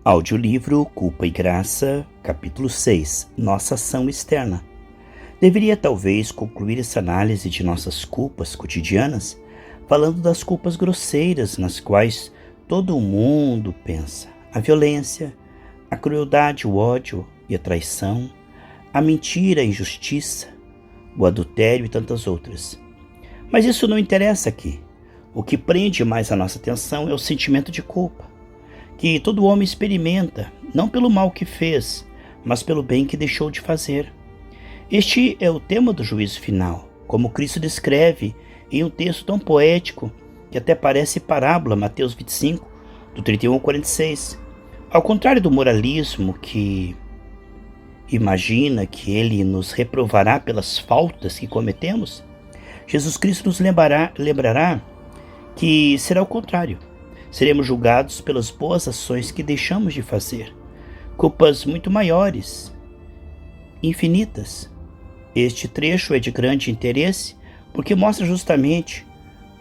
Audiolivro Culpa e Graça, capítulo 6, Nossa ação externa. Deveria talvez concluir essa análise de nossas culpas cotidianas, falando das culpas grosseiras nas quais todo o mundo pensa: a violência, a crueldade, o ódio e a traição, a mentira, a injustiça, o adultério e tantas outras. Mas isso não interessa aqui. O que prende mais a nossa atenção é o sentimento de culpa, que todo homem experimenta, não pelo mal que fez, mas pelo bem que deixou de fazer. Este é o tema do juízo final, como Cristo descreve em um texto tão poético que até parece parábola, Mateus 25, do 31 ao 46. Ao contrário do moralismo que imagina que ele nos reprovará pelas faltas que cometemos, Jesus Cristo nos lembrará que será o contrário. Seremos julgados pelas boas ações que deixamos de fazer. Culpas muito maiores, infinitas. Este trecho é de grande interesse porque mostra justamente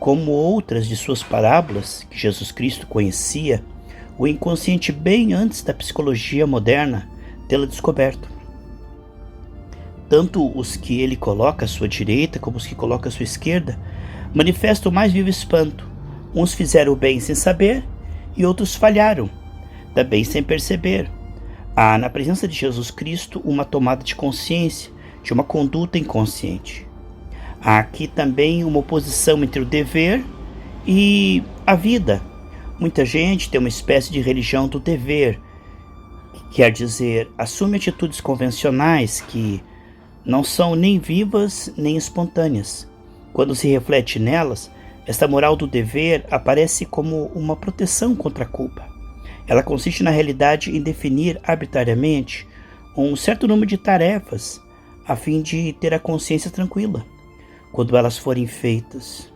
como outras de suas parábolas, que Jesus Cristo conhecia, o inconsciente bem antes da psicologia moderna tê-la descoberto. Tanto os que ele coloca à sua direita como os que coloca à sua esquerda manifestam o mais vivo espanto. Uns fizeram o bem sem saber e outros falharam, também sem perceber. Há na presença de Jesus Cristo uma tomada de consciência de uma conduta inconsciente. Há aqui também uma oposição entre o dever e a vida. Muita gente tem uma espécie de religião do dever, que quer dizer, assume atitudes convencionais que não são nem vivas nem espontâneas. Quando se reflete nelas, esta moral do dever aparece como uma proteção contra a culpa. Ela consiste na realidade em definir arbitrariamente um certo número de tarefas a fim de ter a consciência tranquila quando elas forem feitas.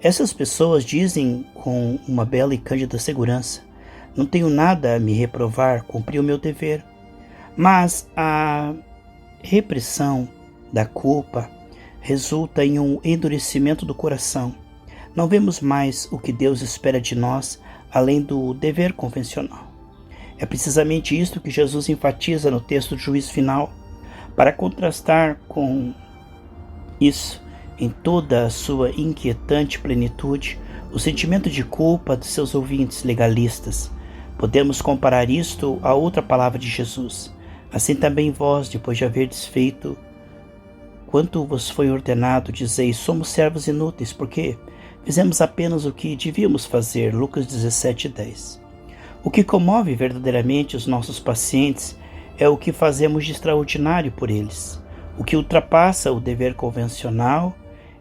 Essas pessoas dizem com uma bela e cândida segurança: não tenho nada a me reprovar, cumpri o meu dever. Mas a repressão da culpa resulta em um endurecimento do coração. Não vemos mais o que Deus espera de nós além do dever convencional. É precisamente isto que Jesus enfatiza no texto do juízo final. Para contrastar com isso, em toda a sua inquietante plenitude, o sentimento de culpa dos seus ouvintes legalistas, podemos comparar isto a outra palavra de Jesus: assim também vós, depois de haverdes feito quanto vos foi ordenado, dizeis: somos servos inúteis, porque fizemos apenas o que devíamos fazer. Lucas 17:10. O que comove verdadeiramente os nossos pacientes é o que fazemos de extraordinário por eles, o que ultrapassa o dever convencional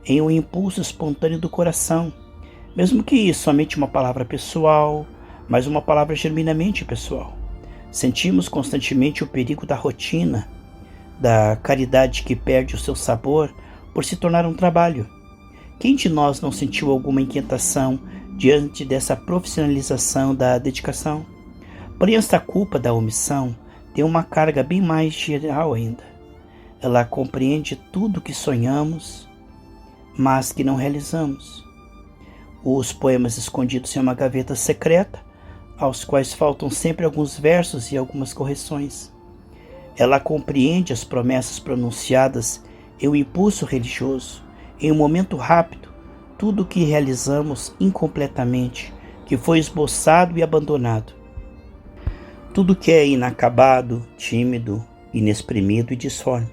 em um impulso espontâneo do coração, mesmo que somente uma palavra pessoal, mas uma palavra genuinamente pessoal. Sentimos constantemente o perigo da rotina, da caridade que perde o seu sabor por se tornar um trabalho. Quem de nós não sentiu alguma inquietação diante dessa profissionalização da dedicação? Porém, esta culpa da omissão tem uma carga bem mais geral ainda. Ela compreende tudo o que sonhamos, mas que não realizamos. Os poemas escondidos em uma gaveta secreta, aos quais faltam sempre alguns versos e algumas correções. Ela compreende as promessas pronunciadas em um impulso religioso, em um momento rápido, tudo o que realizamos incompletamente, que foi esboçado e abandonado. Tudo que é inacabado, tímido, inexprimido e disforme.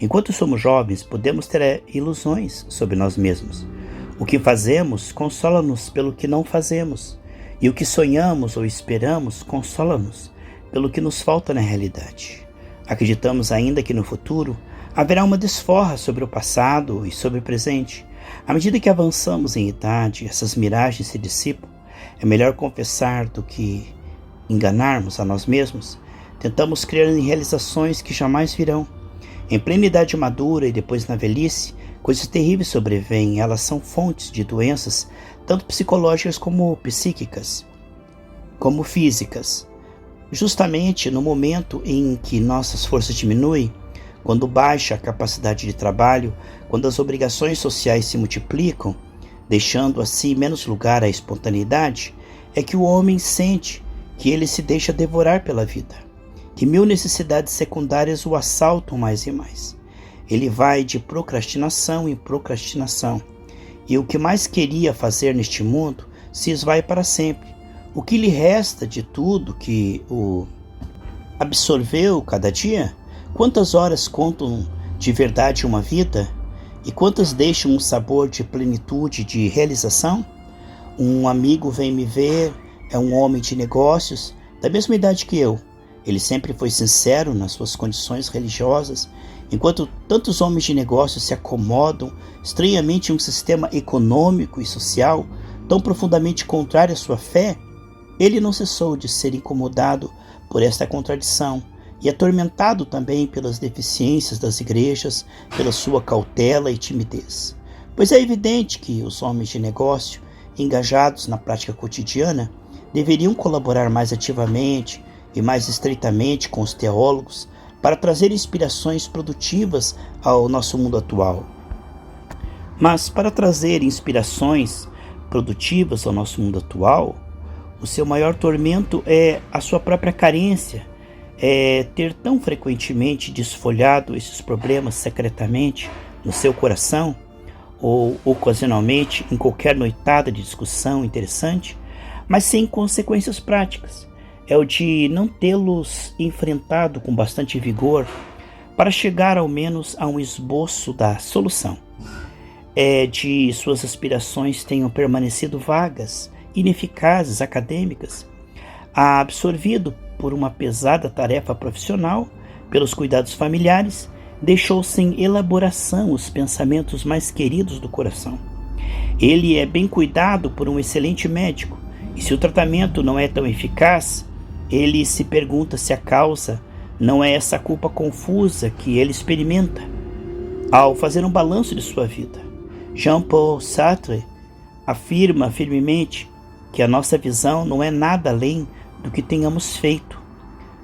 Enquanto somos jovens, podemos ter ilusões sobre nós mesmos. O que fazemos consola-nos pelo que não fazemos, e o que sonhamos ou esperamos consola-nos pelo que nos falta na realidade. Acreditamos ainda que no futuro haverá uma desforra sobre o passado e sobre o presente. À medida que avançamos em idade, essas miragens se dissipam. É melhor confessar do que enganarmos a nós mesmos. Tentamos crer em realizações que jamais virão. Em plena idade madura e depois na velhice, coisas terríveis sobrevêm. Elas são fontes de doenças, tanto psicológicas como psíquicas, como físicas. Justamente no momento em que nossas forças diminuem, quando baixa a capacidade de trabalho, quando as obrigações sociais se multiplicam, deixando assim menos lugar à espontaneidade, é que o homem sente que ele se deixa devorar pela vida, que 1000 necessidades secundárias o assaltam mais e mais. Ele vai de procrastinação em procrastinação, e o que mais queria fazer neste mundo se esvai para sempre. O que lhe resta de tudo que o absorveu cada dia? Quantas horas contam de verdade uma vida? E quantas deixam um sabor de plenitude, de realização? Um amigo vem me ver, é um homem de negócios, da mesma idade que eu. Ele sempre foi sincero nas suas condições religiosas, enquanto tantos homens de negócios se acomodam estranhamente em um sistema econômico e social tão profundamente contrário à sua fé. Ele não cessou de ser incomodado por esta contradição e atormentado também pelas deficiências das igrejas, pela sua cautela e timidez. Pois é evidente que os homens de negócio, engajados na prática cotidiana, deveriam colaborar mais ativamente e mais estreitamente com os teólogos para trazer inspirações produtivas ao nosso mundo atual. Mas para trazer inspirações produtivas ao nosso mundo atual, o seu maior tormento é a sua própria carência, é ter tão frequentemente desfolhado esses problemas secretamente no seu coração, ou ocasionalmente em qualquer noitada de discussão interessante, mas sem consequências práticas. É o de não tê-los enfrentado com bastante vigor para chegar ao menos a um esboço da solução. É de suas aspirações tenham permanecido vagas, ineficazes, acadêmicas, absorvido por uma pesada tarefa profissional, pelos cuidados familiares, deixou sem elaboração os pensamentos mais queridos do coração. Ele é bem cuidado por um excelente médico, e se o tratamento não é tão eficaz, ele se pergunta se a causa não é essa culpa confusa que ele experimenta ao fazer um balanço de sua vida. Jean-Paul Sartre afirma firmemente que a nossa visão não é nada além do que tenhamos feito.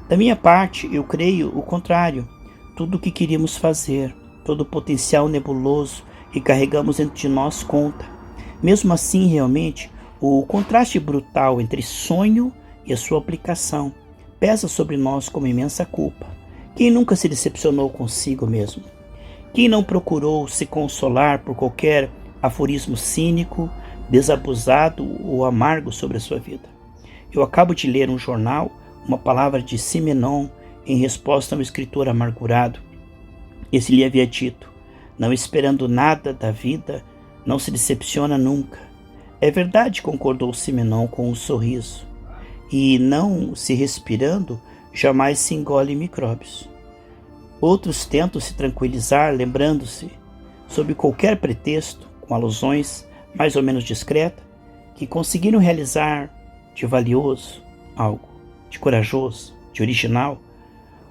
Da minha parte, eu creio o contrário. Tudo o que queríamos fazer, todo o potencial nebuloso que carregamos dentro de nós conta. Mesmo assim, realmente, o contraste brutal entre sonho e a sua aplicação pesa sobre nós como imensa culpa. Quem nunca se decepcionou consigo mesmo? Quem não procurou se consolar por qualquer aforismo cínico, desabusado ou amargo sobre a sua vida? Eu acabo de ler um jornal, uma palavra de Simenon em resposta a um escritor amargurado. Esse lhe havia dito: não esperando nada da vida, não se decepciona nunca. É verdade, concordou Simenon com um sorriso. E não se respirando, jamais se engole micróbios. Outros tentam se tranquilizar, lembrando-se, sob qualquer pretexto, com alusões mais ou menos discretas, que conseguiram realizar de valioso algo, de corajoso, de original.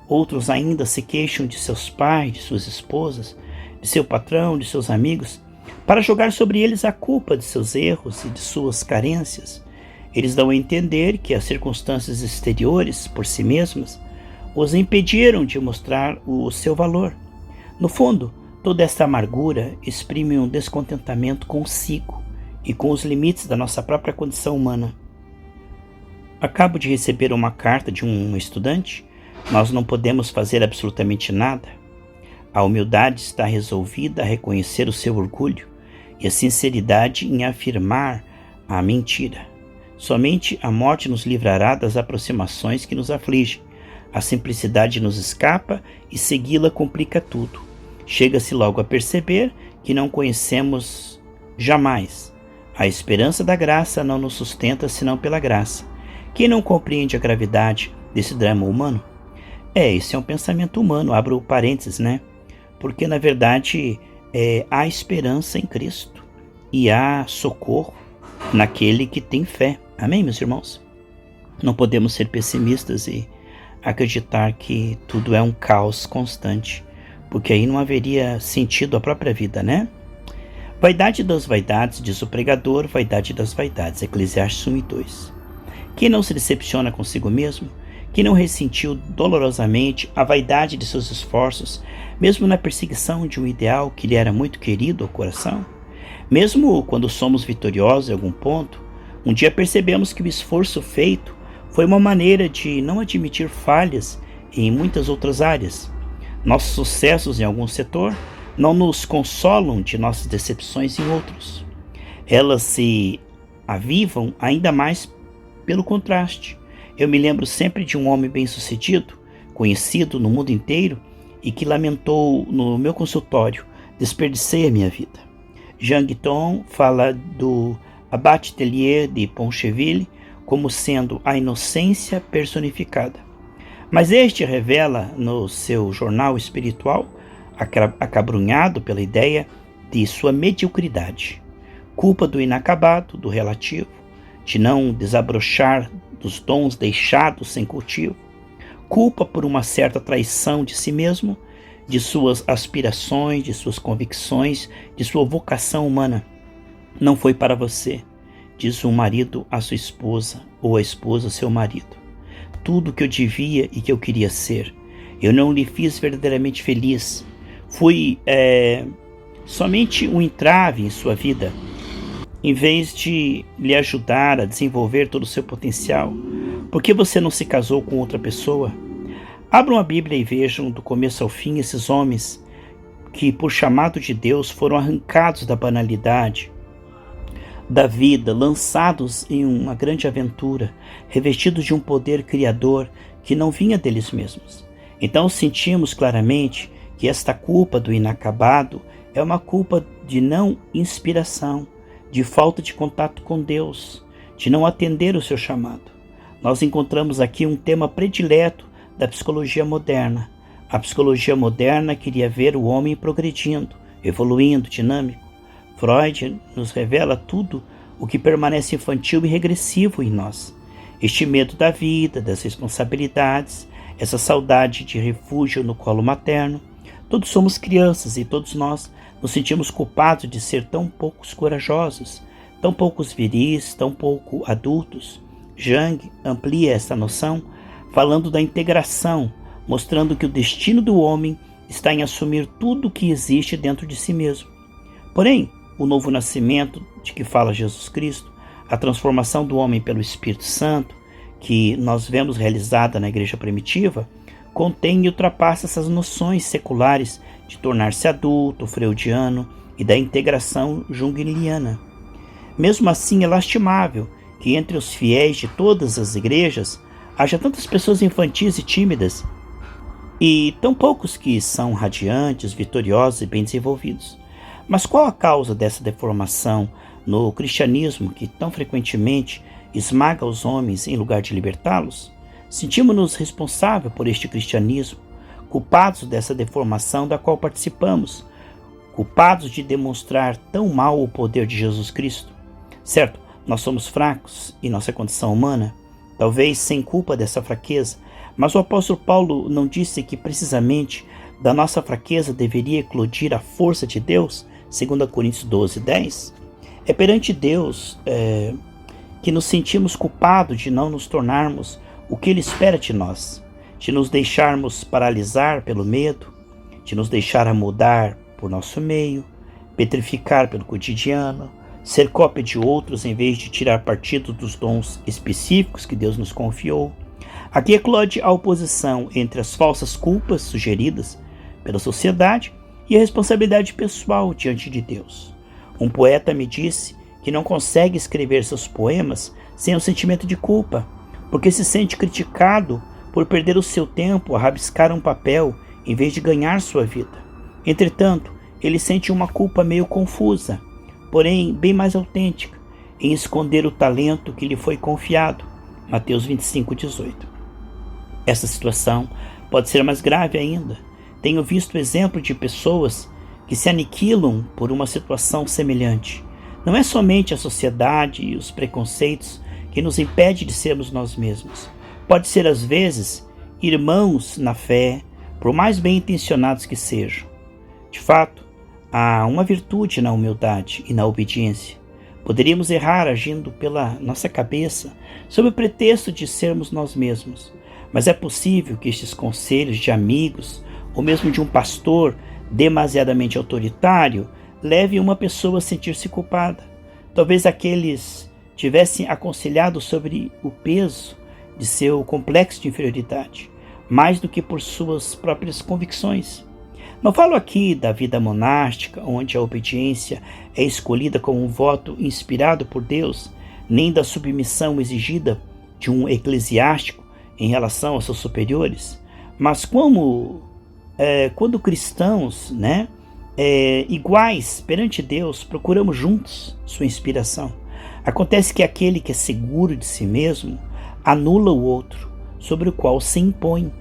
Outros ainda se queixam de seus pais, de suas esposas, de seu patrão, de seus amigos, para jogar sobre eles a culpa de seus erros e de suas carências. Eles dão a entender que as circunstâncias exteriores, por si mesmas, os impediram de mostrar o seu valor. No fundo, toda esta amargura exprime um descontentamento consigo e com os limites da nossa própria condição humana. Acabo de receber uma carta de um estudante. Nós não podemos fazer absolutamente nada. A humildade está resolvida a reconhecer o seu orgulho e a sinceridade em afirmar a mentira. Somente a morte nos livrará das aproximações que nos afligem. A simplicidade nos escapa e segui-la complica tudo. Chega-se logo a perceber que não conhecemos jamais. A esperança da graça não nos sustenta senão pela graça. Quem não compreende a gravidade desse drama humano? Esse é um pensamento humano, abro parênteses, né? Porque na verdade há esperança em Cristo e há socorro naquele que tem fé. Amém, meus irmãos? Não podemos ser pessimistas e acreditar que tudo é um caos constante, porque aí não haveria sentido a própria vida, né? Vaidade das vaidades, diz o pregador, vaidade das vaidades, Eclesiastes 1:2. Quem não se decepciona consigo mesmo, quem não ressentiu dolorosamente a vaidade de seus esforços, mesmo na perseguição de um ideal que lhe era muito querido ao coração? Mesmo quando somos vitoriosos em algum ponto, um dia percebemos que o esforço feito Foi uma maneira de não admitir falhas em muitas outras áreas. Nossos sucessos em algum setor não nos consolam de nossas decepções em outros. Elas se avivam ainda mais pelo contraste. Eu me lembro sempre de um homem bem-sucedido, conhecido no mundo inteiro, e que lamentou no meu consultório: desperdicei a minha vida. Jean Guiton fala do Abbé Tellier de Poncheville como sendo a inocência personificada. Mas este revela no seu jornal espiritual, acabrunhado pela ideia de sua mediocridade, culpa do inacabado, do relativo, de não desabrochar dos dons deixados sem cultivo, culpa por uma certa traição de si mesmo, de suas aspirações, de suas convicções, de sua vocação humana. Não foi para você, diz o marido à sua esposa, ou a esposa ao seu marido. Tudo que eu devia e que eu queria ser, eu não lhe fiz verdadeiramente feliz. Fui somente um entrave em sua vida, em vez de lhe ajudar a desenvolver todo o seu potencial. Por que você não se casou com outra pessoa? Abram a Bíblia e vejam do começo ao fim esses homens que, por chamado de Deus, foram arrancados da banalidade da vida, lançados em uma grande aventura, revestidos de um poder criador que não vinha deles mesmos. Então sentimos claramente que esta culpa do inacabado é uma culpa de não inspiração, de falta de contato com Deus, de não atender o seu chamado. Nós encontramos aqui um tema predileto da psicologia moderna. A psicologia moderna queria ver o homem progredindo, evoluindo, dinâmico. Freud nos revela tudo o que permanece infantil e regressivo em nós. Este medo da vida, das responsabilidades, essa saudade de refúgio no colo materno. Todos somos crianças e todos nós nos sentimos culpados de ser tão poucos corajosos, tão poucos viris, tão pouco adultos. Jung amplia essa noção falando da integração, mostrando que o destino do homem está em assumir tudo o que existe dentro de si mesmo. Porém, o novo nascimento de que fala Jesus Cristo, a transformação do homem pelo Espírito Santo, que nós vemos realizada na igreja primitiva, contém e ultrapassa essas noções seculares de tornar-se adulto, freudiano e da integração junguiana. Mesmo assim, é lastimável que entre os fiéis de todas as igrejas haja tantas pessoas infantis e tímidas, e tão poucos que são radiantes, vitoriosos e bem desenvolvidos. Mas qual a causa dessa deformação no cristianismo que tão frequentemente esmaga os homens em lugar de libertá-los? Sentimos-nos responsáveis por este cristianismo, culpados dessa deformação da qual participamos, culpados de demonstrar tão mal o poder de Jesus Cristo. Certo, nós somos fracos em nossa condição humana, talvez sem culpa dessa fraqueza, mas o apóstolo Paulo não disse que precisamente da nossa fraqueza deveria eclodir a força de Deus? 2 Coríntios 12:10, é perante Deus que nos sentimos culpados de não nos tornarmos o que Ele espera de nós, de nos deixarmos paralisar pelo medo, de nos deixar amodar por nosso meio, petrificar pelo cotidiano, ser cópia de outros em vez de tirar partido dos dons específicos que Deus nos confiou. Aqui eclode a oposição entre as falsas culpas sugeridas pela sociedade e a responsabilidade pessoal diante de Deus. Um poeta me disse que não consegue escrever seus poemas sem o sentimento de culpa, porque se sente criticado por perder o seu tempo a rabiscar um papel em vez de ganhar sua vida. Entretanto, ele sente uma culpa meio confusa, porém bem mais autêntica, em esconder o talento que lhe foi confiado. Mateus 25:18. Essa situação pode ser mais grave ainda. Tenho visto exemplo de pessoas que se aniquilam por uma situação semelhante. Não é somente a sociedade e os preconceitos que nos impedem de sermos nós mesmos. Pode ser, às vezes, irmãos na fé, por mais bem intencionados que sejam. De fato, há uma virtude na humildade e na obediência. Poderíamos errar agindo pela nossa cabeça, sob o pretexto de sermos nós mesmos. Mas é possível que estes conselhos de amigos, ou mesmo de um pastor demasiadamente autoritário, leve uma pessoa a sentir-se culpada. Talvez aqueles tivessem aconselhado sobre o peso de seu complexo de inferioridade, mais do que por suas próprias convicções. Não falo aqui da vida monástica, onde a obediência é escolhida como um voto inspirado por Deus, nem da submissão exigida de um eclesiástico em relação aos seus superiores, mas quando cristãos, iguais perante Deus, procuramos juntos sua inspiração. Acontece que aquele que é seguro de si mesmo anula o outro, sobre o qual se impõe.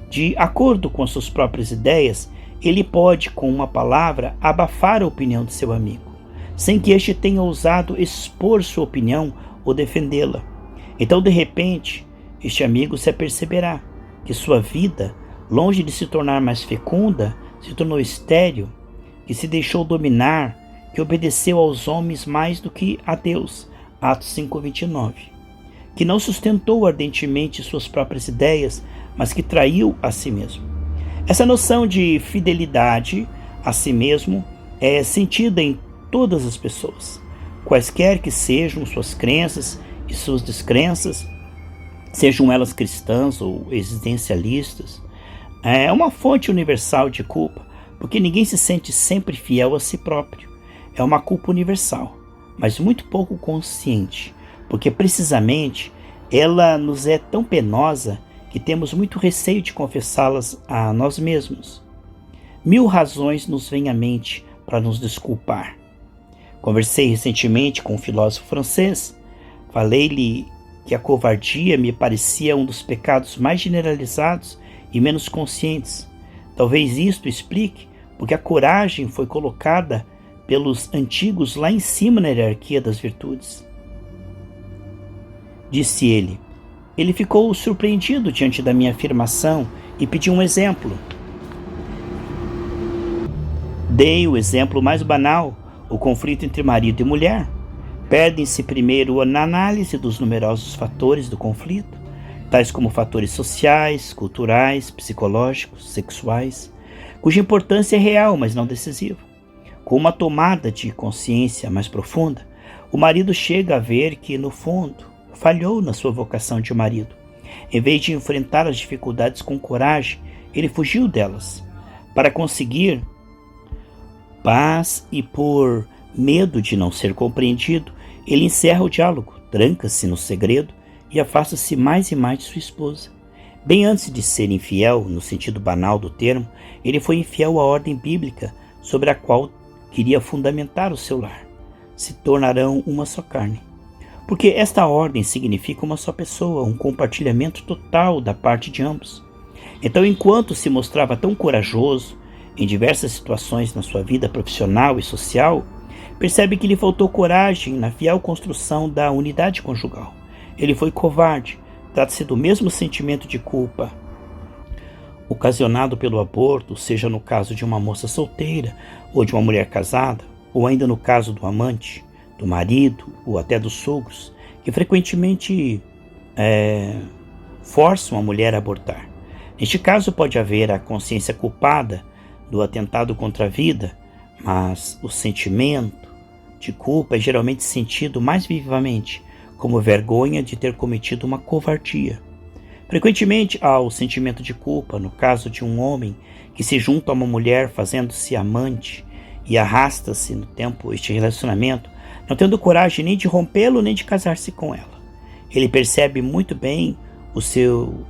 De acordo com as suas próprias ideias, ele pode, com uma palavra, abafar a opinião de seu amigo, sem que este tenha ousado expor sua opinião ou defendê-la. Então, de repente, este amigo se aperceberá que sua vida, longe de se tornar mais fecunda, se tornou estéril, que se deixou dominar, que obedeceu aos homens mais do que a Deus, Atos 5:29, que não sustentou ardentemente suas próprias ideias, mas que traiu a si mesmo. Essa noção de fidelidade a si mesmo é sentida em todas as pessoas, quaisquer que sejam suas crenças e suas descrenças, sejam elas cristãs ou existencialistas. É uma fonte universal de culpa, porque ninguém se sente sempre fiel a si próprio. É uma culpa universal, mas muito pouco consciente, porque precisamente ela nos é tão penosa que temos muito receio de confessá-las a nós mesmos. 1000 razões nos vêm à mente para nos desculpar. Conversei recentemente com um filósofo francês. Falei-lhe que a covardia me parecia um dos pecados mais generalizados e menos conscientes. Talvez isto explique porque a coragem foi colocada pelos antigos lá em cima na hierarquia das virtudes. Disse ele. Ele ficou surpreendido diante da minha afirmação e pediu um exemplo. Dei o exemplo mais banal, o conflito entre marido e mulher. Perdem-se primeiro na análise dos numerosos fatores do conflito, tais como fatores sociais, culturais, psicológicos, sexuais, cuja importância é real, mas não decisiva. Com uma tomada de consciência mais profunda, o marido chega a ver que, no fundo, falhou na sua vocação de marido. Em vez de enfrentar as dificuldades com coragem, ele fugiu delas. Para conseguir paz e por medo de não ser compreendido, ele encerra o diálogo, tranca-se no segredo e afasta-se mais e mais de sua esposa. Bem antes de ser infiel, no sentido banal do termo, ele foi infiel à ordem bíblica sobre a qual queria fundamentar o seu lar. Se tornarão uma só carne. Porque esta ordem significa uma só pessoa, um compartilhamento total da parte de ambos. Então, enquanto se mostrava tão corajoso em diversas situações na sua vida profissional e social, percebe que lhe faltou coragem na fiel construção da unidade conjugal. Ele foi covarde. Trata-se do mesmo sentimento de culpa ocasionado pelo aborto, seja no caso de uma moça solteira ou de uma mulher casada, ou ainda no caso do amante, do marido ou até dos sogros, que frequentemente forçam a mulher a abortar. Neste caso pode haver a consciência culpada do atentado contra a vida, mas o sentimento de culpa é geralmente sentido mais vivamente como vergonha de ter cometido uma covardia. Frequentemente há o sentimento de culpa no caso de um homem que se junta a uma mulher fazendo-se amante e arrasta-se no tempo este relacionamento, não tendo coragem nem de rompê-lo nem de casar-se com ela. Ele percebe muito bem o seu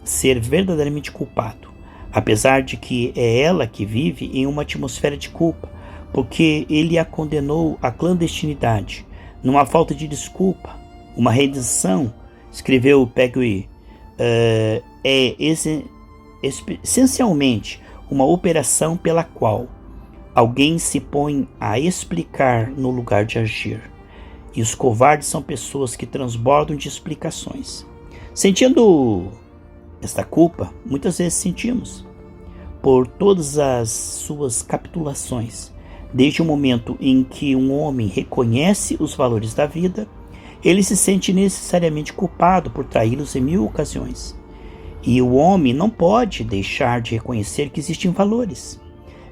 ser verdadeiramente culpado, apesar de que é ela que vive em uma atmosfera de culpa, porque ele a condenou à clandestinidade, numa falta de desculpa. Uma redenção, escreveu Peggy, é essencialmente uma operação pela qual alguém se põe a explicar no lugar de agir. E os covardes são pessoas que transbordam de explicações. Sentindo esta culpa, muitas vezes sentimos, por todas as suas capitulações. Desde o momento em que um homem reconhece os valores da vida, ele se sente necessariamente culpado por traí-los em 1000 ocasiões. E o homem não pode deixar de reconhecer que existem valores.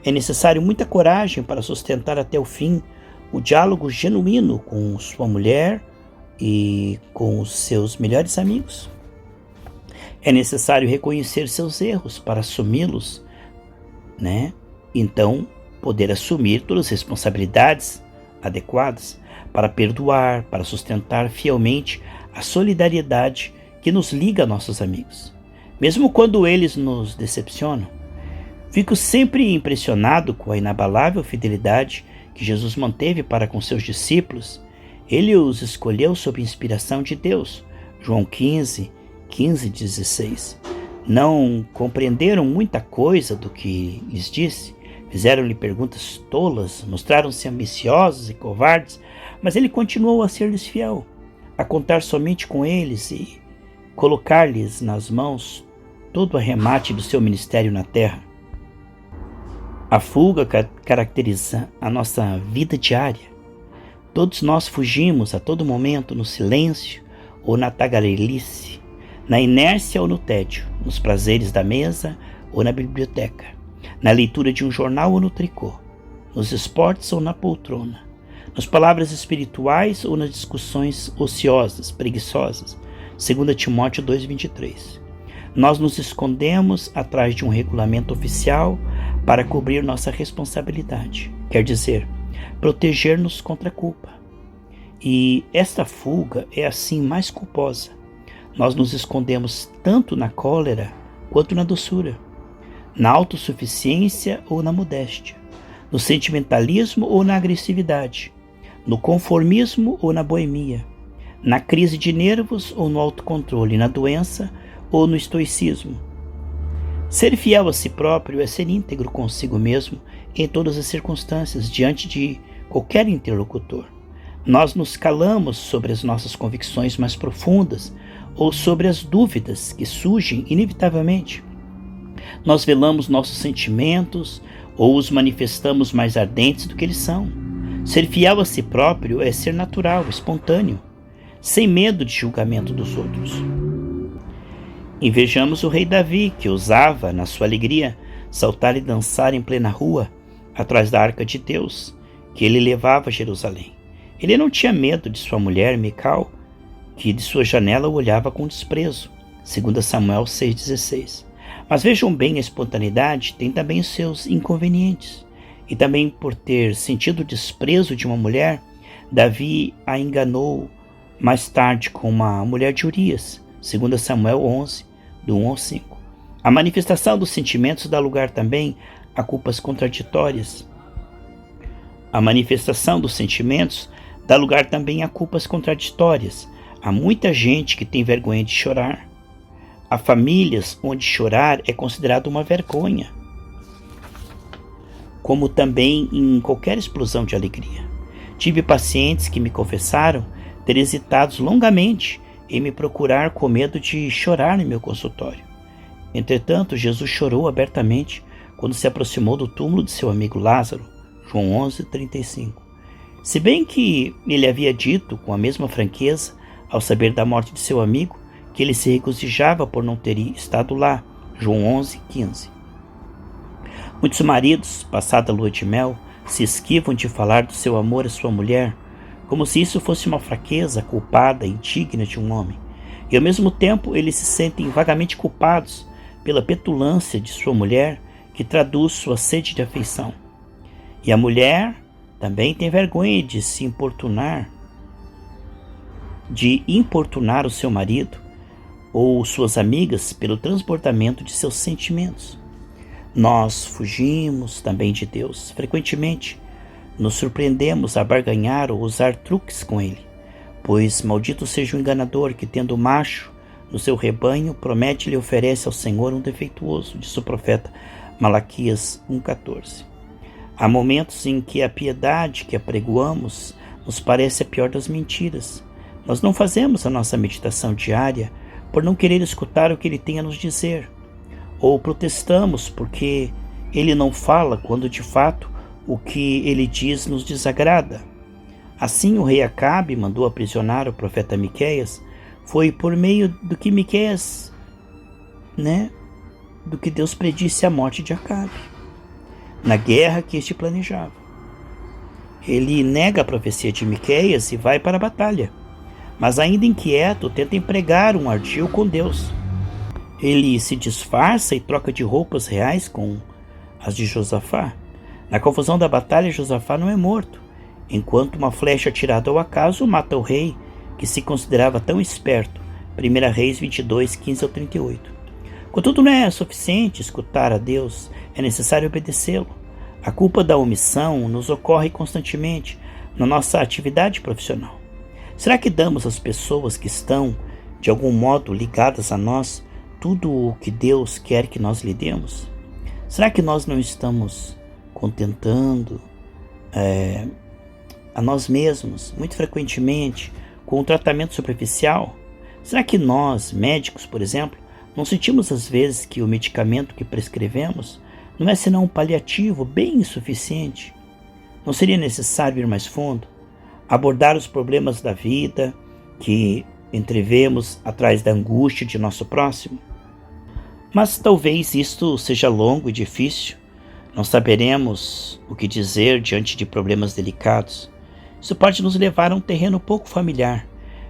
É necessário muita coragem para sustentar até o fim o diálogo genuíno com sua mulher e com os seus melhores amigos. É necessário reconhecer seus erros para assumi-los, né? Então, poder assumir todas as responsabilidades adequadas para perdoar, para sustentar fielmente a solidariedade que nos liga a nossos amigos, mesmo quando eles nos decepcionam. Fico sempre impressionado com a inabalável fidelidade que Jesus manteve para com seus discípulos. Ele os escolheu sob inspiração de Deus. João 15, 16. Não compreenderam muita coisa do que lhes disse. Fizeram-lhe perguntas tolas, mostraram-se ambiciosos e covardes, mas ele continuou a ser-lhes fiel, a contar somente com eles e colocar-lhes nas mãos todo o arremate do seu ministério na terra. A fuga caracteriza a nossa vida diária. Todos nós fugimos a todo momento no silêncio ou na tagarelice, na inércia ou no tédio, nos prazeres da mesa ou na biblioteca, na leitura de um jornal ou no tricô, nos esportes ou na poltrona, nas palavras espirituais ou nas discussões ociosas, preguiçosas. 2 Timóteo 2,23. Nós nos escondemos atrás de um regulamento oficial para cobrir nossa responsabilidade, quer dizer, proteger-nos contra a culpa. E esta fuga é assim mais culposa. Nós nos escondemos tanto na cólera quanto na doçura, na autossuficiência ou na modéstia, no sentimentalismo ou na agressividade, no conformismo ou na boemia, na crise de nervos ou no autocontrole, na doença ou no estoicismo. Ser fiel a si próprio é ser íntegro consigo mesmo em todas as circunstâncias, diante de qualquer interlocutor. Nós nos calamos sobre as nossas convicções mais profundas ou sobre as dúvidas que surgem inevitavelmente. Nós velamos nossos sentimentos ou os manifestamos mais ardentes do que eles são. Ser fiel a si próprio é ser natural, espontâneo, sem medo de julgamento dos outros. Invejamos o rei Davi, que ousava, na sua alegria, saltar e dançar em plena rua, atrás da arca de Deus, que ele levava a Jerusalém. Ele não tinha medo de sua mulher, Mical, que de sua janela o olhava com desprezo. 2 Samuel 6,16. Mas vejam bem, a espontaneidade tem também os seus inconvenientes. E também por ter sentido o desprezo de uma mulher, Davi a enganou mais tarde com uma mulher de Urias. 2 Samuel 11, do 1 ao 5. A manifestação dos sentimentos dá lugar também a culpas contraditórias. A manifestação dos sentimentos dá lugar também a culpas contraditórias. Há muita gente que tem vergonha de chorar. Há famílias onde chorar é considerado uma vergonha, como também em qualquer explosão de alegria. Tive pacientes que me confessaram ter hesitado longamente em me procurar com medo de chorar em meu consultório. Entretanto, Jesus chorou abertamente quando se aproximou do túmulo de seu amigo Lázaro, João 11:35. Se bem que ele havia dito com a mesma franqueza, ao saber da morte de seu amigo, que ele se regozijava por não ter estado lá, João 11:15. Muitos maridos, passada a lua de mel, se esquivam de falar do seu amor à sua mulher, como se isso fosse uma fraqueza culpada, indigna de um homem. E ao mesmo tempo eles se sentem vagamente culpados pela petulância de sua mulher, que traduz sua sede de afeição. E a mulher também tem vergonha de importunar o seu marido ou suas amigas pelo transbordamento de seus sentimentos. Nós fugimos também de Deus. Frequentemente, nos surpreendemos a barganhar ou usar truques com ele, pois maldito seja o enganador que, tendo macho no seu rebanho, promete e lhe oferece ao Senhor um defeituoso, diz o profeta Malaquias 1,14. Há momentos em que a piedade que apregoamos nos parece a pior das mentiras. Nós não fazemos a nossa meditação diária por não querer escutar o que ele tem a nos dizer, ou protestamos porque ele não fala quando de fato o que ele diz nos desagrada. Assim o rei Acabe mandou aprisionar o profeta Miqueias. Foi por meio do que Miqueias, do que Deus predisse a morte de Acabe, na guerra que este planejava. Ele nega a profecia de Miqueias e vai para a batalha, mas ainda inquieto tenta empregar um ardil com Deus. Ele se disfarça e troca de roupas reais com as de Josafá. Na confusão da batalha, Josafá não é morto, enquanto uma flecha atirada ao acaso mata o rei, que se considerava tão esperto. 1 Reis 22, 15 ao 38. Contudo, não é suficiente escutar a Deus, é necessário obedecê-lo. A culpa da omissão nos ocorre constantemente na nossa atividade profissional. Será que damos às pessoas que estão, de algum modo, ligadas a nós, tudo o que Deus quer que nós lhe demos? Será que nós não estamos contentando a nós mesmos, muito frequentemente, com um tratamento superficial? Será que nós, médicos, por exemplo, não sentimos às vezes que o medicamento que prescrevemos não é senão um paliativo bem insuficiente? Não seria necessário ir mais fundo? Abordar os problemas da vida que entrevemos atrás da angústia de nosso próximo? Mas talvez isto seja longo e difícil. Não saberemos o que dizer diante de problemas delicados. Isso pode nos levar a um terreno pouco familiar,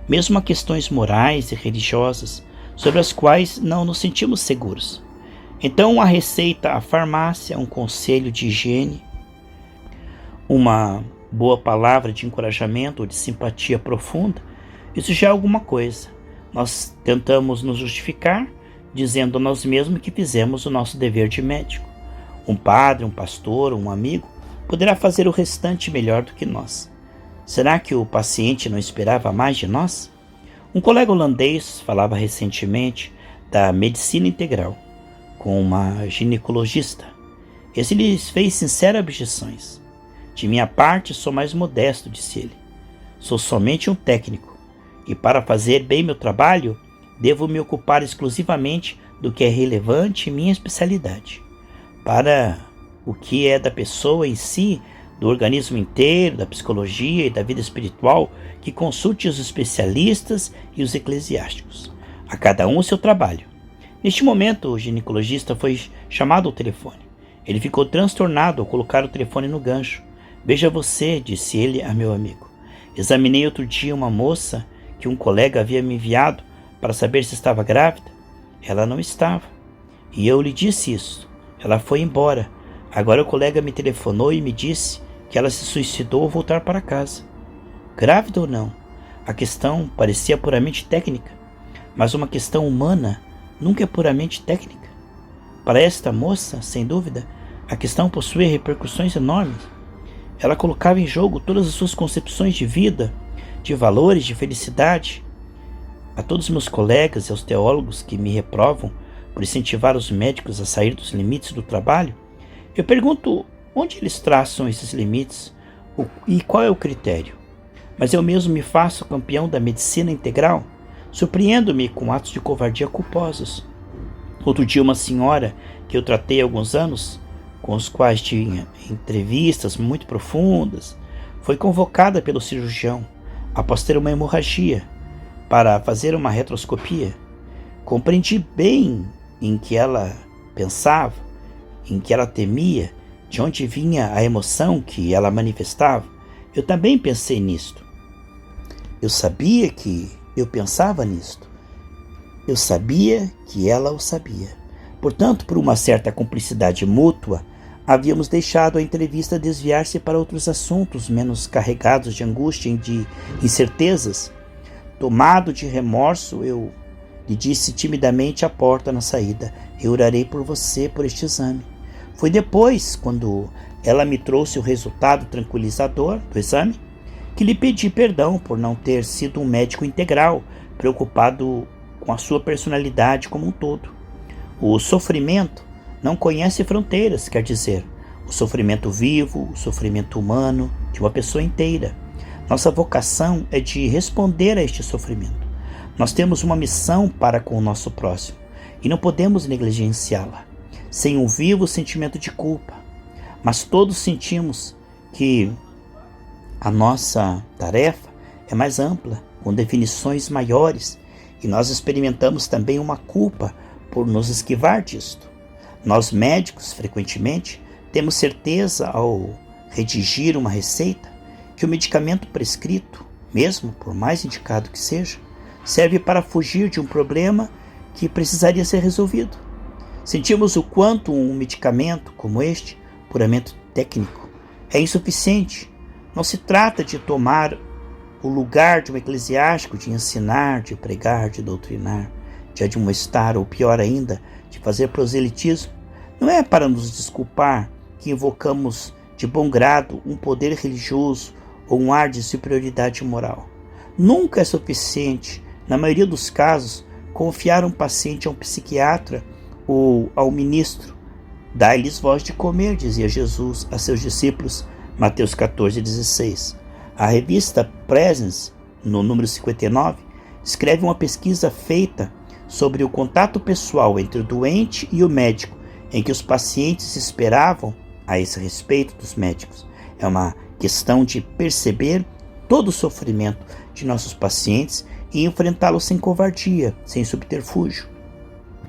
mesmo a questões morais e religiosas, sobre as quais não nos sentimos seguros. Então, a receita, a farmácia, um conselho de higiene, uma boa palavra de encorajamento ou de simpatia profunda, isso já é alguma coisa. Nós tentamos nos justificar, dizendo a nós mesmos que fizemos o nosso dever de médico. Um padre, um pastor, um amigo poderá fazer o restante melhor do que nós. Será que o paciente não esperava mais de nós? Um colega holandês falava recentemente da medicina integral com uma ginecologista. Esse lhe fez sinceras objeções. De minha parte, sou mais modesto, disse ele. Sou somente um técnico, e para fazer bem meu trabalho, devo me ocupar exclusivamente do que é relevante em minha especialidade. Para o que é da pessoa em si, do organismo inteiro, da psicologia e da vida espiritual, que consulte os especialistas e os eclesiásticos. A cada um o seu trabalho. Neste momento, o ginecologista foi chamado ao telefone. Ele ficou transtornado ao colocar o telefone no gancho. Veja você, disse ele a meu amigo. Examinei outro dia uma moça que um colega havia me enviado para saber se estava grávida. Ela não estava. E eu lhe disse isso. Ela foi embora. Agora o colega me telefonou e me disse que ela se suicidou ao voltar para casa. Grávida ou não? A questão parecia puramente técnica, mas uma questão humana nunca é puramente técnica. Para esta moça, sem dúvida, a questão possuía repercussões enormes. Ela colocava em jogo todas as suas concepções de vida, de valores, de felicidade. A todos meus colegas e aos teólogos que me reprovam por incentivar os médicos a sair dos limites do trabalho, eu pergunto onde eles traçam esses limites e qual é o critério. Mas eu mesmo me faço campeão da medicina integral, surpreendo-me com atos de covardia culposos. Outro dia, uma senhora que eu tratei há alguns anos, com os quais tinha entrevistas muito profundas, foi convocada pelo cirurgião, após ter uma hemorragia, para fazer uma retroscopia. Compreendi bem em que ela pensava, em que ela temia, de onde vinha a emoção que ela manifestava. Eu também pensei nisto. Eu sabia que eu pensava nisto. Eu sabia que ela o sabia. Portanto, por uma certa cumplicidade mútua, havíamos deixado a entrevista desviar-se para outros assuntos menos carregados de angústia e de incertezas. Tomado de remorso, eu lhe disse timidamente à porta na saída: eu orarei por você por este exame. Foi depois, quando ela me trouxe o resultado tranquilizador do exame, que lhe pedi perdão por não ter sido um médico integral, preocupado com a sua personalidade como um todo. O sofrimento não conhece fronteiras, quer dizer, o sofrimento vivo, o sofrimento humano de uma pessoa inteira. Nossa vocação é de responder a este sofrimento. Nós temos uma missão para com o nosso próximo e não podemos negligenciá-la, sem um vivo sentimento de culpa. Mas todos sentimos que a nossa tarefa é mais ampla, com definições maiores, e nós experimentamos também uma culpa por nos esquivar disto. Nós médicos, frequentemente, temos certeza ao redigir uma receita que o medicamento prescrito, mesmo por mais indicado que seja, serve para fugir de um problema que precisaria ser resolvido. Sentimos o quanto um medicamento como este, puramente técnico, é insuficiente. Não se trata de tomar o lugar de um eclesiástico, de ensinar, de pregar, de doutrinar, de admoestar, ou pior ainda, de fazer proselitismo. Não é para nos desculpar que invocamos de bom grado um poder religioso ou um ar de superioridade moral. Nunca é suficiente, na maioria dos casos, confiar um paciente a um psiquiatra ou ao ministro. Dai-lhes voz de comer, dizia Jesus a seus discípulos, Mateus 14,16. A revista Presence, no número 59, escreve uma pesquisa feita sobre o contato pessoal entre o doente e o médico, em que os pacientes esperavam a esse respeito dos médicos. É uma questão de perceber todo o sofrimento de nossos pacientes e enfrentá-lo sem covardia, sem subterfúgio.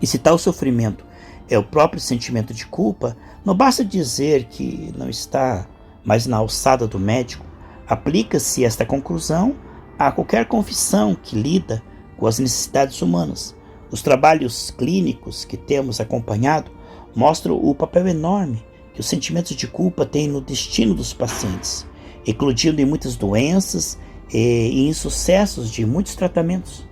E se tal sofrimento é o próprio sentimento de culpa, não basta dizer que não está mais na alçada do médico. Aplica-se esta conclusão a qualquer confissão que lida com as necessidades humanas. Os trabalhos clínicos que temos acompanhado mostram o papel enorme que os sentimentos de culpa têm no destino dos pacientes, eclodindo em muitas doenças e insucessos de muitos tratamentos.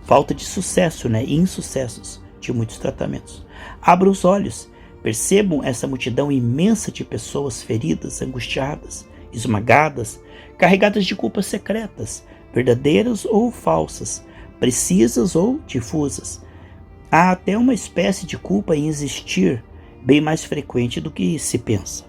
Falta de sucesso, e insucessos de muitos tratamentos. Abra os olhos, percebam essa multidão imensa de pessoas feridas, angustiadas, esmagadas, carregadas de culpas secretas, verdadeiras ou falsas, precisas ou difusas. Há até uma espécie de culpa em existir, bem mais frequente do que se pensa.